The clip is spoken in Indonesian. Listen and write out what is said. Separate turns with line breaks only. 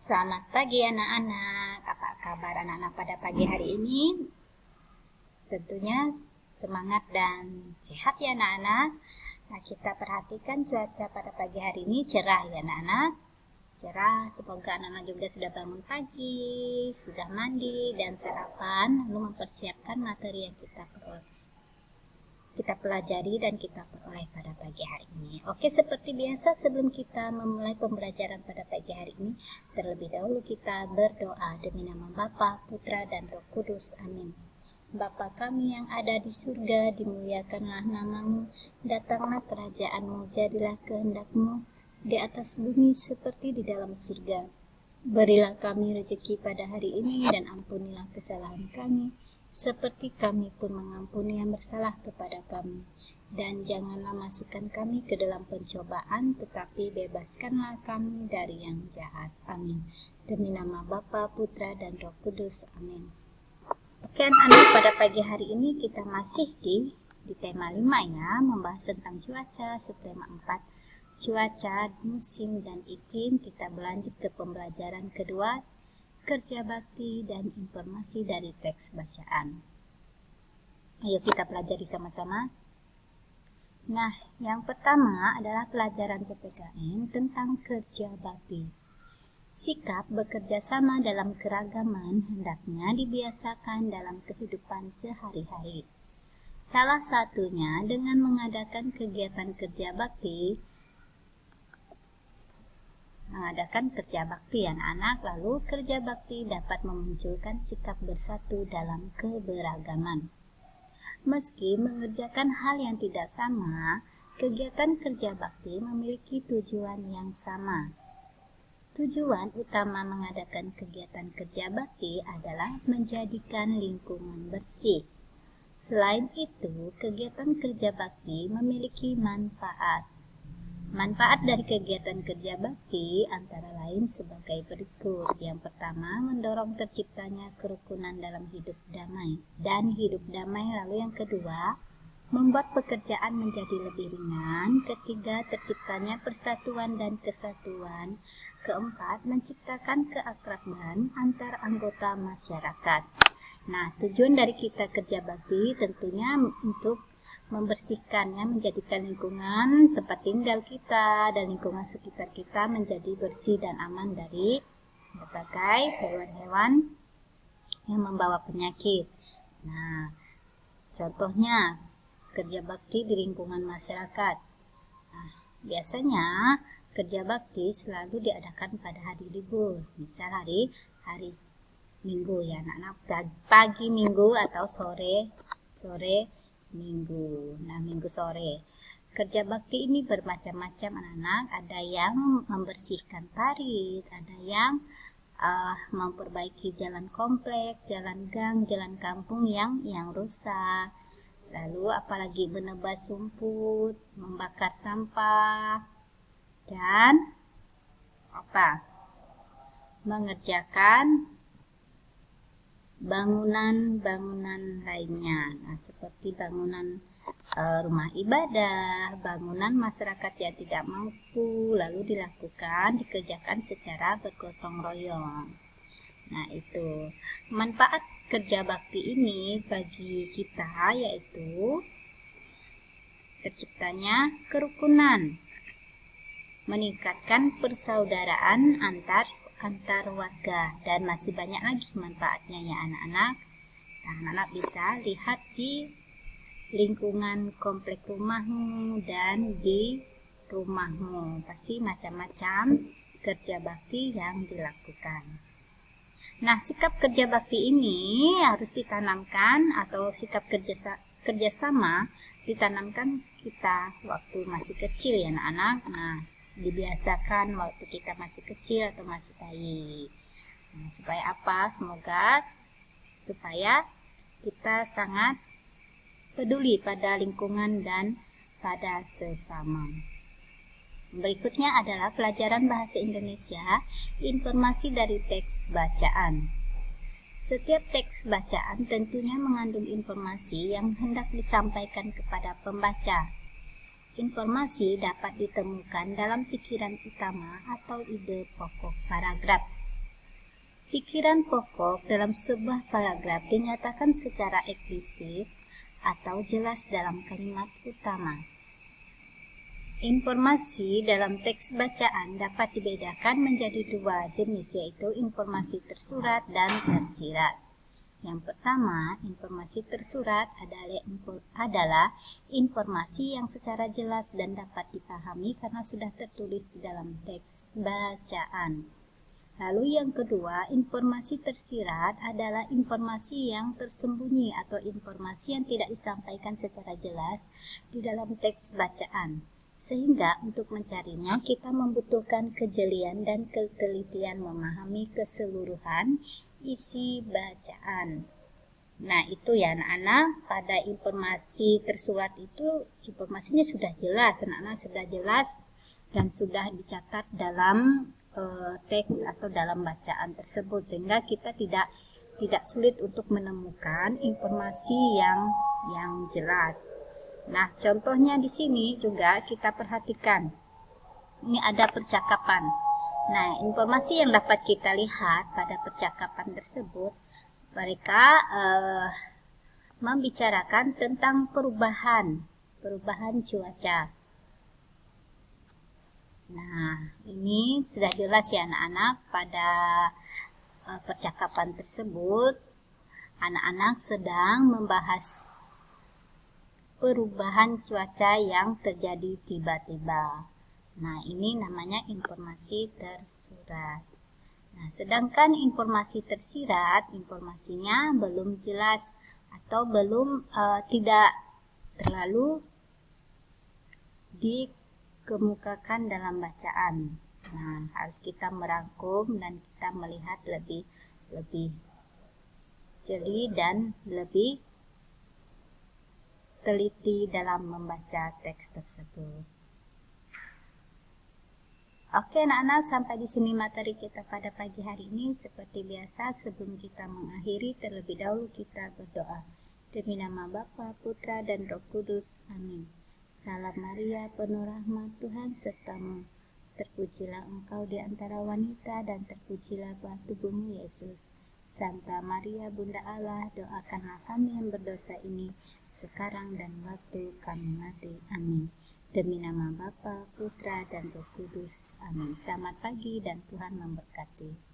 Selamat pagi anak-anak. Apa kabar anak-anak pada pagi hari ini? Tentunya semangat dan sehat ya anak-anak. Nah, kita perhatikan cuaca pada pagi hari ini cerah ya anak-anak. Cerah, semoga anak-anak juga sudah bangun pagi, sudah mandi dan sarapan, lalu mempersiapkan materi yang kita pelajari dan kita peroleh pada pagi hari ini. Oke, seperti biasa sebelum kita memulai pembelajaran pada pagi hari ini, terlebih dahulu kita berdoa demi nama Bapa, Putra, dan Roh Kudus. Amin. Bapa kami yang ada di surga, dimuliakanlah namamu, datanglah kerajaanmu, jadilah kehendak-mu di atas bumi seperti di dalam surga. Berilah kami rezeki pada hari ini dan ampunilah kesalahan kami, seperti kami pun mengampuni yang bersalah kepada kami. Dan janganlah masukkan kami ke dalam pencobaan, tetapi bebaskanlah kami dari yang jahat. Amin. Demi nama Bapa, Putra, dan Roh Kudus. Amin. Oke anak-anak, pada pagi hari ini kita masih di tema 5 ya, membahas tentang cuaca, subtema 4. Cuaca, musim, dan iklim. Kita berlanjut ke pembelajaran kedua, kerja bakti dan informasi dari teks bacaan. Ayo kita pelajari sama-sama. Nah, yang pertama adalah pelajaran PPKN tentang kerja bakti. Sikap bekerja sama dalam keragaman hendaknya dibiasakan dalam kehidupan sehari-hari. Salah satunya dengan mengadakan kegiatan kerja bakti anak-anak, lalu kerja bakti dapat memunculkan sikap bersatu dalam keberagaman. Meski mengerjakan hal yang tidak sama, kegiatan kerja bakti memiliki tujuan yang sama. Tujuan utama mengadakan kegiatan kerja bakti adalah menjadikan lingkungan bersih. Selain itu, kegiatan kerja bakti memiliki manfaat. Manfaat dari kegiatan kerja bakti antara lain sebagai berikut. Yang pertama, mendorong terciptanya kerukunan dalam hidup damai. Lalu yang kedua, membuat pekerjaan menjadi lebih ringan. Ketiga, terciptanya persatuan dan kesatuan. Keempat, menciptakan keakraban antar anggota masyarakat. Nah, tujuan dari kita kerja bakti tentunya untuk membersihkannya, menjadikan lingkungan tempat tinggal kita dan lingkungan sekitar kita menjadi bersih dan aman dari berbagai hewan-hewan yang membawa penyakit. Nah, contohnya kerja bakti di lingkungan masyarakat. Nah, biasanya kerja bakti selalu diadakan pada hari libur, misal hari Minggu ya anak-anak, pagi Minggu atau sore Minggu. Nah, Minggu sore. Kerja bakti ini bermacam-macam anak-anak. Ada yang membersihkan parit, ada yang memperbaiki jalan komplek, jalan gang, jalan kampung yang rusak. Lalu apalagi menebas rumput, membakar sampah, dan mengerjakan bangunan-bangunan lainnya. Nah, seperti bangunan rumah ibadah, bangunan masyarakat yang tidak mampu, lalu dikerjakan secara bergotong royong. Nah, itu manfaat kerja bakti ini bagi kita yaitu terciptanya kerukunan, meningkatkan persaudaraan antar warga, dan masih banyak lagi manfaatnya ya anak-anak. Nah, anak-anak bisa lihat di lingkungan komplek rumahmu dan di rumahmu, pasti macam-macam kerja bakti yang dilakukan. Nah, sikap kerja bakti ini harus ditanamkan, atau sikap kerjasama ditanamkan kita waktu masih kecil ya anak-anak. Nah, dibiasakan waktu kita masih kecil atau masih bayi. Nah, supaya apa? Supaya kita sangat peduli pada lingkungan dan pada sesama. Berikutnya adalah pelajaran bahasa Indonesia, informasi dari teks bacaan. Setiap teks bacaan tentunya mengandung informasi yang hendak disampaikan kepada pembaca. Informasi dapat ditemukan dalam pikiran utama atau ide pokok paragraf. Pikiran pokok dalam sebuah paragraf dinyatakan secara eksplisit atau jelas dalam kalimat utama. Informasi dalam teks bacaan dapat dibedakan menjadi dua jenis, yaitu informasi tersurat dan tersirat. Yang pertama, informasi tersurat adalah informasi yang secara jelas dan dapat dipahami karena sudah tertulis di dalam teks bacaan. Lalu yang kedua, informasi tersirat adalah informasi yang tersembunyi atau informasi yang tidak disampaikan secara jelas di dalam teks bacaan. Sehingga untuk mencarinya kita membutuhkan kejelian dan ketelitian memahami keseluruhan isi bacaan. Nah itu ya anak-anak, pada informasi tersurat itu informasinya sudah jelas, anak-anak sudah jelas dan sudah dicatat dalam teks atau dalam bacaan tersebut, sehingga kita tidak sulit untuk menemukan informasi yang jelas. Nah, contohnya di sini juga kita perhatikan. Ini ada percakapan. Nah, informasi yang dapat kita lihat pada percakapan tersebut, mereka membicarakan tentang perubahan cuaca. Nah, ini sudah jelas ya anak-anak, pada percakapan tersebut anak-anak sedang membahas perubahan cuaca yang terjadi tiba-tiba. Nah, ini namanya informasi tersurat. Nah, sedangkan informasi tersirat, informasinya belum jelas atau belum tidak terlalu dikemukakan dalam bacaan. Nah, harus kita merangkum dan kita melihat lebih jeli dan lebih teliti dalam membaca teks tersebut. Oke anak-anak, sampai di sini materi kita pada pagi hari ini. Seperti biasa, sebelum kita mengakhiri, terlebih dahulu kita berdoa. Demi nama Bapa, Putra, dan Roh Kudus. Amin. Salam Maria, penuh rahmat, Tuhan sertamu. Terpujilah engkau di antara wanita, dan terpujilah buah tubuhmu, Yesus. Santa Maria, Bunda Allah, doakanlah kami yang berdosa ini, sekarang dan waktu kami mati. Amin. Demi nama Bapa, Putra, dan Roh Kudus. Amin. Selamat pagi dan Tuhan memberkati.